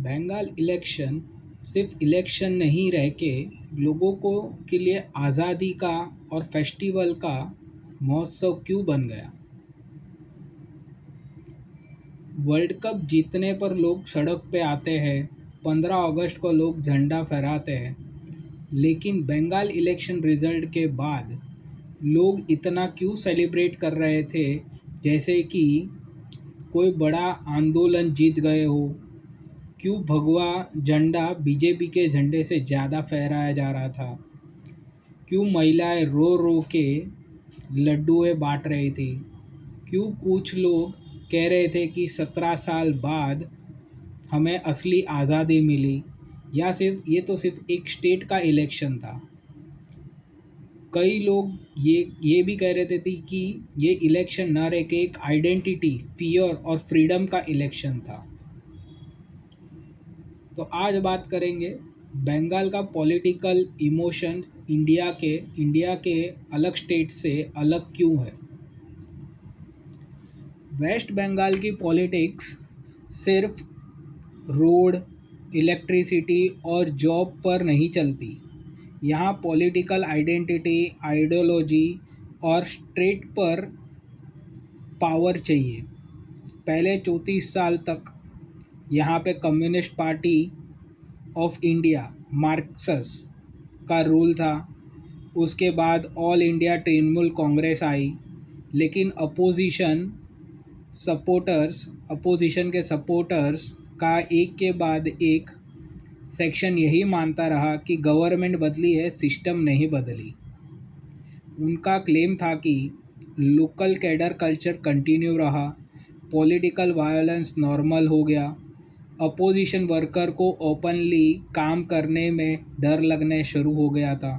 Bengal election सिर्फ election नहीं रह के लोगों को के लिए आज़ादी का और फेस्टिवल का महोत्सव क्यों बन गया। वर्ल्ड कप जीतने पर लोग सड़क पे आते हैं, 15 अगस्त को लोग झंडा फहराते हैं, लेकिन बंगाल इलेक्शन रिजल्ट के बाद लोग इतना क्यों सेलिब्रेट कर रहे थे जैसे कि कोई बड़ा आंदोलन जीत गए हो। क्यों भगवा झंडा बीजेपी के झंडे से ज़्यादा फहराया जा रहा था। क्यों महिलाएं रो रो के लड्डुएं बांट रही थी। क्यों कुछ लोग कह रहे थे कि 17 साल बाद हमें असली आज़ादी मिली। या सिर्फ एक स्टेट का इलेक्शन था। कई लोग ये भी कह रहे थे कि ये इलेक्शन न रह के एक आइडेंटिटी, फियर और फ्रीडम का इलेक्शन था। तो आज बात करेंगे बंगाल का पॉलिटिकल इमोशंस इंडिया के अलग स्टेट से अलग क्यों है। वेस्ट बंगाल की पॉलिटिक्स सिर्फ रोड, इलेक्ट्रिसिटी और जॉब पर नहीं चलती। यहाँ पॉलिटिकल आइडेंटिटी, आइडियोलॉजी और स्टेट पर पावर चाहिए। पहले 34 साल तक यहाँ पे कम्युनिस्ट पार्टी ऑफ इंडिया मार्क्सस का रूल था। उसके बाद ऑल इंडिया तृणमूल कांग्रेस आई, लेकिन अपोजिशन के सपोर्टर्स का एक के बाद एक सेक्शन यही मानता रहा कि गवर्नमेंट बदली है, सिस्टम नहीं बदली। उनका क्लेम था कि लोकल कैडर कल्चर कंटिन्यू रहा, पॉलिटिकल वायलेंस नॉर्मल हो गया, अपोजिशन वर्कर को ओपनली काम करने में डर लगने शुरू हो गया था,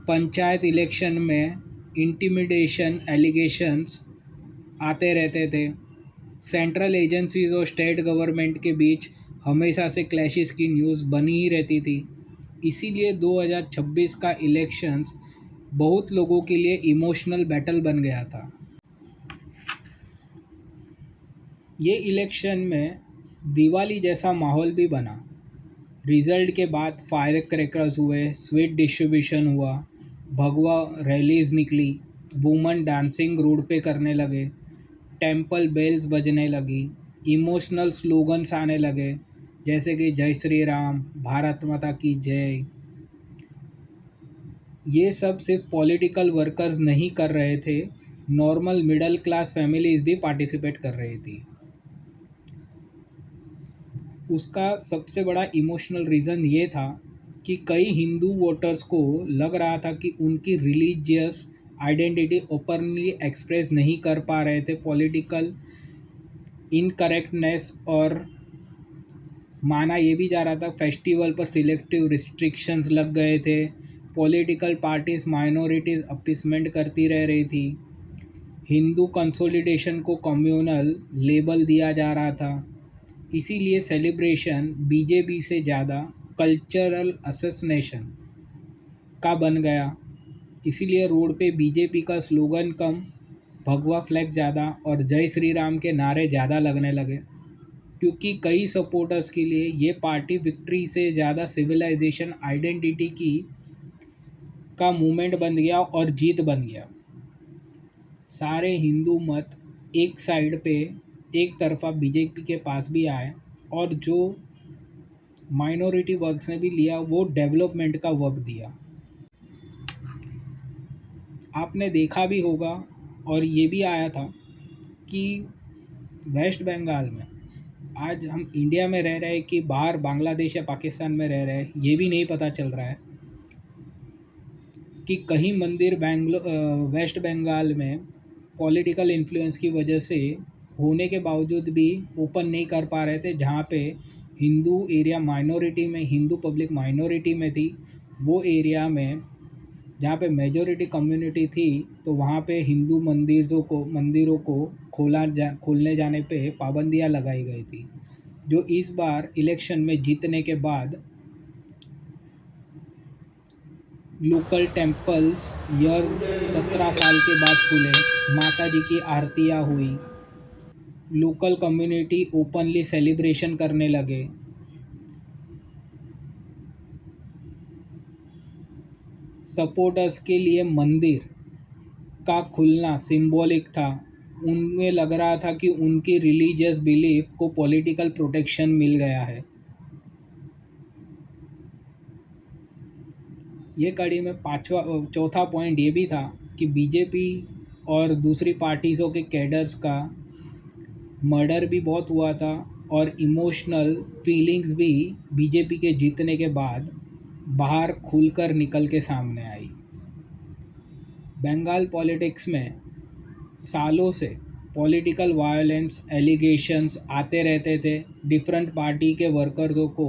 पंचायत इलेक्शन में इंटिमिडेशन एलिगेशंस आते रहते थे, सेंट्रल एजेंसीज और स्टेट गवर्नमेंट के बीच हमेशा से क्लैशेस की न्यूज़ बनी ही रहती थी। इसीलिए 2026 का इलेक्शंस बहुत लोगों के लिए इमोशनल बैटल बन गया था। ये इलेक्शन में दिवाली जैसा माहौल भी बना। रिज़ल्ट के बाद फायर क्रैकर्स हुए, स्वीट डिस्ट्रीब्यूशन हुआ, भगवा रैलीज निकली, वुमन डांसिंग रोड पे करने लगे, टेंपल बेल्स बजने लगी, इमोशनल स्लोगन्स आने लगे जैसे कि जय श्री राम, भारत माता की जय। ये सब सिर्फ पॉलिटिकल वर्कर्स नहीं कर रहे थे, नॉर्मल मिडिल क्लास फैमिलीज भी पार्टिसिपेट कर रही थी। उसका सबसे बड़ा इमोशनल रीज़न ये था कि कई हिंदू वोटर्स को लग रहा था कि उनकी रिलीजियस आइडेंटिटी ओपनली एक्सप्रेस नहीं कर पा रहे थे। पॉलिटिकल इनकरेक्टनेस और माना ये भी जा रहा था फेस्टिवल पर सिलेक्टिव रिस्ट्रिक्शंस लग गए थे। पॉलिटिकल पार्टीज माइनॉरिटीज़ अपीसमेंट करती रह रही थी। हिंदू कंसोलिडेशन को कम्युनल लेबल दिया जा रहा था। इसीलिए सेलिब्रेशन बीजेपी से ज़्यादा कल्चरल असैसिनेशन का बन गया। इसीलिए रोड पे बीजेपी का स्लोगन कम, भगवा फ्लैग ज़्यादा और जय श्री राम के नारे ज़्यादा लगने लगे, क्योंकि कई सपोर्टर्स के लिए ये पार्टी विक्ट्री से ज़्यादा सिविलाइजेशन आइडेंटिटी का मूवमेंट बन गया और जीत बन गया। सारे हिंदू मत एक साइड पे एक तरफा बीजेपी के पास भी आए और जो माइनॉरिटी वर्क्स ने भी लिया वो डेवलपमेंट का वर्क दिया। आपने देखा भी होगा और ये भी आया था कि वेस्ट बंगाल में आज हम इंडिया में रह रहे हैं कि बाहर बांग्लादेश या पाकिस्तान में रह रहे हैं, ये भी नहीं पता चल रहा है कि कहीं मंदिर वेस्ट बंगाल में पॉलिटिकल इन्फ्लुएंस की वजह से होने के बावजूद भी ओपन नहीं कर पा रहे थे। जहाँ पे हिंदू एरिया माइनॉरिटी में, हिंदू पब्लिक माइनॉरिटी में थी, वो एरिया में जहाँ पे मेजॉरिटी कम्युनिटी थी तो वहाँ पे हिंदू मंदिरों को खोलने जाने पे पाबंदियाँ लगाई गई थी, जो इस बार इलेक्शन में जीतने के बाद लोकल टेम्पल्स 17 साल के बाद खुले, माता जी की आरतियाँ हुई, लोकल कम्युनिटी ओपनली सेलिब्रेशन करने लगे। सपोर्टर्स के लिए मंदिर का खुलना सिंबॉलिक था। उन्हें लग रहा था कि उनकी रिलीजियस बिलीफ को पॉलिटिकल प्रोटेक्शन मिल गया है। ये कड़ी में चौथा पॉइंट ये भी था कि बीजेपी और दूसरी पार्टीज़ों के कैडर्स का मर्डर भी बहुत हुआ था और इमोशनल फीलिंग्स भी बीजेपी के जीतने के बाद बाहर खुलकर निकल के सामने आई। बंगाल पॉलिटिक्स में सालों से पॉलिटिकल वायलेंस एलिगेशंस आते रहते थे। डिफरेंट पार्टी के वर्कर्सों को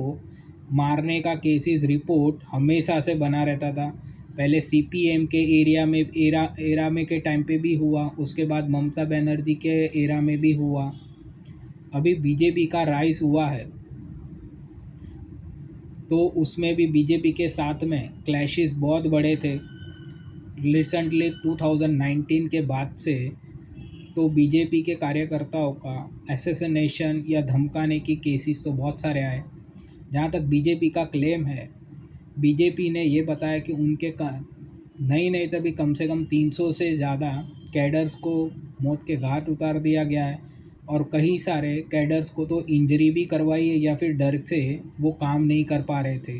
मारने का केसेस रिपोर्ट हमेशा से बना रहता था। पहले सीपीएम के एरा में के टाइम पे भी हुआ, उसके बाद ममता बनर्जी के एरा में भी हुआ, अभी बीजेपी का राइज हुआ है तो उसमें भी बीजेपी के साथ में क्लैशेस बहुत बड़े थे। रिसेंटली 2019 के बाद से तो बीजेपी के कार्यकर्ताओं का असैसिनेशन या धमकाने की केसेस तो बहुत सारे आए। जहाँ तक बीजेपी का क्लेम है, बीजेपी ने ये बताया कि उनके नहीं तभी कम से कम 300 से ज़्यादा कैडर्स को मौत के घाट उतार दिया गया है और कई सारे कैडर्स को तो इंजरी भी करवाई है या फिर डर से वो काम नहीं कर पा रहे थे।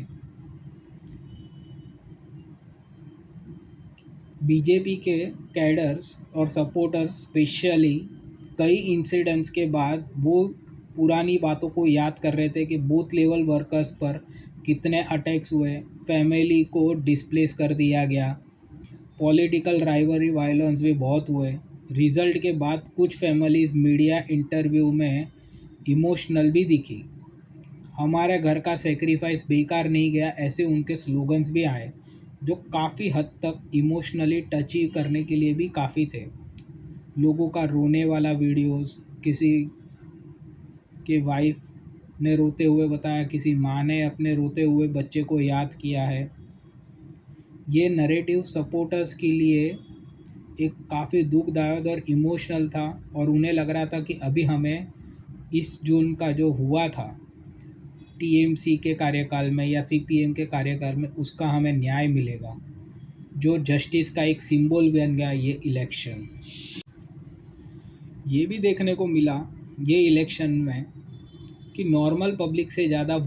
बीजेपी के कैडर्स और सपोर्टर्स स्पेशली कई इंसिडेंट्स के बाद वो पुरानी बातों को याद कर रहे थे कि बूथ लेवल वर्कर्स पर कितने अटैक्स हुए, फैमिली को डिस्प्लेस कर दिया गया, पॉलिटिकल राइवरी वायलेंस भी बहुत हुए। रिज़ल्ट के बाद कुछ फैमिलीज़ मीडिया इंटरव्यू में इमोशनल भी दिखी। हमारे घर का सेक्रीफाइस बेकार नहीं गया, ऐसे उनके स्लोगन्स भी आए जो काफ़ी हद तक इमोशनली टची करने के लिए भी काफ़ी थे। लोगों का रोने वाला वीडियोस, किसी के वाइफ ने रोते हुए बताया, किसी माँ ने अपने रोते हुए बच्चे को याद किया है। ये नैरेटिव सपोर्टर्स के लिए एक काफ़ी दुखदायक और इमोशनल था और उन्हें लग रहा था कि अभी हमें इस जून का जो हुआ था टीएमसी के कार्यकाल में या सीपीएम के कार्यकाल में, उसका हमें न्याय मिलेगा, जो जस्टिस का एक सिंबल बन गया ये इलेक्शन। ये भी देखने को मिला ये इलेक्शन में कि नॉर्मल पब्लिक से ज़्यादा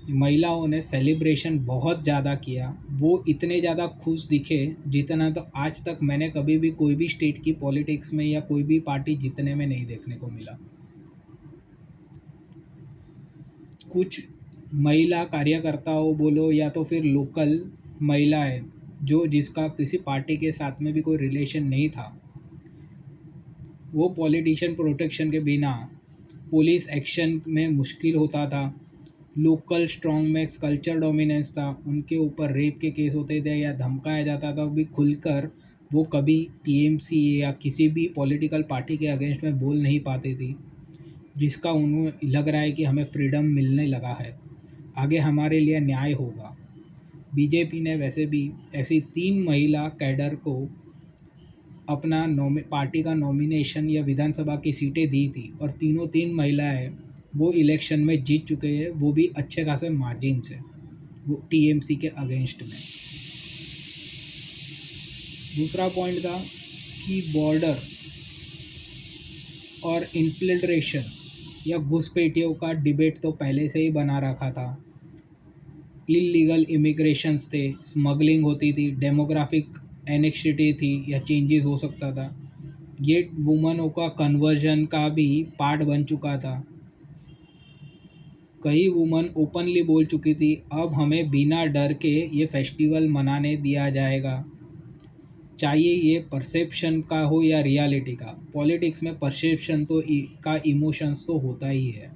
महिलाओं ने सेलिब्रेशन बहुत ज़्यादा किया। वो इतने ज़्यादा खुश दिखे जितना तो आज तक मैंने कभी भी कोई भी स्टेट की पॉलिटिक्स में या कोई भी पार्टी जीतने में नहीं देखने को मिला। कुछ महिला कार्यकर्ताओं बोलो या तो फिर लोकल महिलाएं जिसका किसी पार्टी के साथ में भी कोई रिलेशन नहीं था, वो पॉलिटिशियन प्रोटेक्शन के बिना पुलिस एक्शन में मुश्किल होता था। लोकल स्ट्रॉन्ग में कल्चर डोमिनेंस था, उनके ऊपर रेप के केस होते थे या धमकाया जाता था, भी खुलकर वो कभी टीएमसी या किसी भी पॉलिटिकल पार्टी के अगेंस्ट में बोल नहीं पाती थी, जिसका उन्हें लग रहा है कि हमें फ्रीडम मिलने लगा है, आगे हमारे लिए न्याय होगा। बीजेपी ने वैसे भी ऐसी 3 महिला कैडर को अपना पार्टी का नॉमिनेशन या विधानसभा की सीटें दी थी और तीनों 3 महिलाएं वो इलेक्शन में जीत चुके हैं, वो भी अच्छे खासे मार्जिन से, वो टीएमसी के अगेंस्ट में। दूसरा पॉइंट था कि बॉर्डर और इन्फिल्ट्रेशन या घुसपैठियों का डिबेट तो पहले से ही बना रखा था। इलीगल इमिग्रेशंस थे, स्मगलिंग होती थी, डेमोग्राफिक एनेक्सिटी थी या चेंजेस हो सकता था। ये वुमनों का कन्वर्जन का भी पार्ट बन चुका था। कई वुमन ओपनली बोल चुकी थी, अब हमें बिना डर के ये फेस्टिवल मनाने दिया जाएगा, चाहिए ये परसेप्शन का हो या रियलिटी का। पॉलिटिक्स में परसेप्शन तो का इमोशंस तो होता ही है।